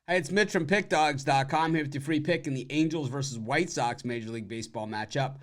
Hi, it's Mitch from Pickdawgz.com here with your free pick in the Angels versus White Sox Major League Baseball matchup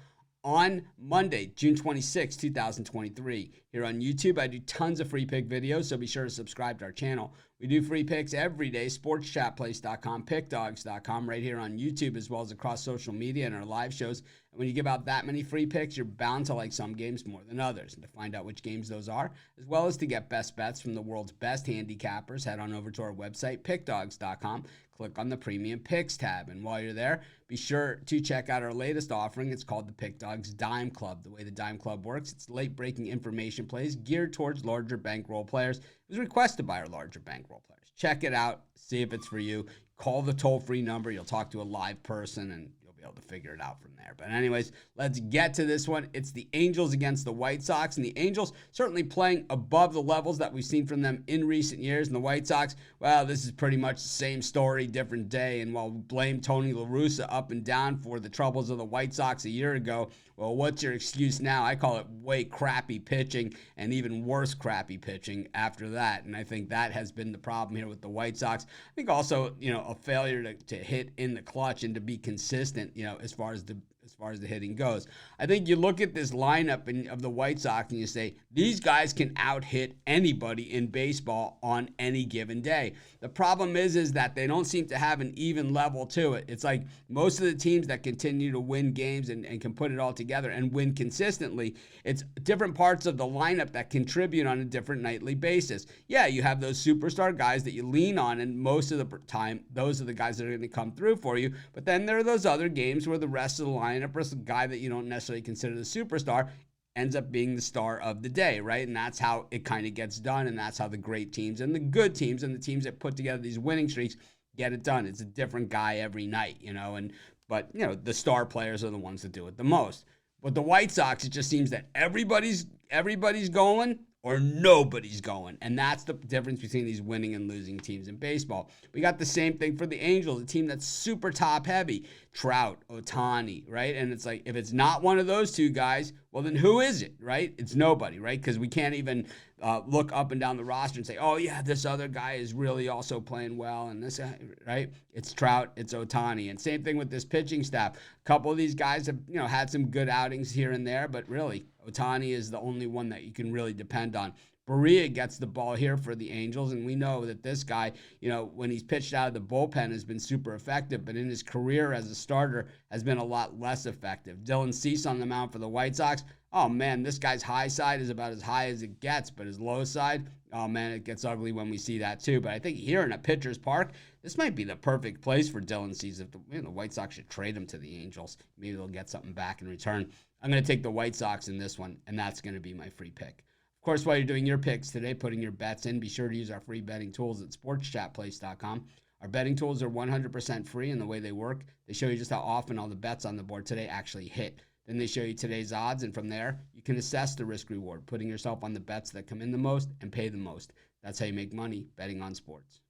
on Monday, June 26, 2023. Here on YouTube, I do tons of free pick videos, so be sure to subscribe to our channel. We do free picks every day, sportschatplace.com, pickdawgz.com, right here on YouTube, as well as across social media and our live shows. And when you give out that many free picks, you're bound to like some games more than others. And to find out which games those are, as well as to get best bets from the world's best handicappers, head on over to our website, pickdawgz.com. Click on the Premium Picks tab. And while you're there, be sure to check out our latest offering. It's called the Pick Dawgz Dime Club. The way the Dime Club works, it's late-breaking information plays geared towards larger bankroll players. It was requested by our larger bankroll players. Check it out. See if it's for you. Call the toll-free number. You'll talk to a live person, and you'll be able to figure it out from there. But anyways, let's get to this one. It's the Angels against the White Sox, and the Angels certainly playing above the levels that we've seen from them in recent years. And the White Sox, well, this is pretty much the same story, different day. And while we blame Tony La Russa up and down for the troubles of the White Sox a year ago, well, what's your excuse now? I call it way crappy pitching and even worse crappy pitching after that. And I think that has been the problem here with the White Sox. I think also, a failure to hit in the clutch and to be consistent, as far as the hitting goes. I think you look at this lineup of the White Sox and you say, these guys can out-hit anybody in baseball on any given day. The problem is that they don't seem to have an even level to it. It's like most of the teams that continue to win games and can put it all together and win consistently, it's different parts of the lineup that contribute on a different nightly basis. Yeah, you have those superstar guys that you lean on, and most of the time, those are the guys that are going to come through for you. But then there are those other games where the rest of the lineup, or the guy that you don't necessarily consider the superstar, ends up being the star of the day, right? And that's how it kind of gets done, and that's how the great teams and the good teams and the teams that put together these winning streaks get it done. It's a different guy every night, but the star players are the ones that do it the most. But the White Sox, it just seems that everybody's going or nobody's going. And that's the difference between these winning and losing teams in baseball. We got the same thing for the Angels, a team that's super top heavy. Trout, Ohtani, right? And it's like, if it's not one of those two guys, well, then who is it, right? It's nobody, right? Because we can't even look up and down the roster and say, oh, yeah, this other guy is really also playing well. And this, right? It's Trout, it's Ohtani. And same thing with this pitching staff. A couple of these guys have, had some good outings here and there, but really, Ohtani is the only one that you can really depend on. Berea gets the ball here for the Angels, and we know that this guy, when he's pitched out of the bullpen, has been super effective, but in his career as a starter has been a lot less effective. Dylan Cease on the mound for the White Sox. Oh, man, this guy's high side is about as high as it gets, but his low side, oh, man, it gets ugly when we see that too. But I think here in a pitcher's park, this might be the perfect place for Dylan Cease. If the White Sox should trade him to the Angels, maybe they'll get something back in return. I'm going to take the White Sox in this one, and that's going to be my free pick. Of course, while you're doing your picks today, putting your bets in, be sure to use our free betting tools at sportschatplace.com. Our betting tools are 100% free, and the way they work, they show you just how often all the bets on the board today actually hit. Then they show you today's odds, and from there, you can assess the risk-reward, putting yourself on the bets that come in the most and pay the most. That's how you make money betting on sports.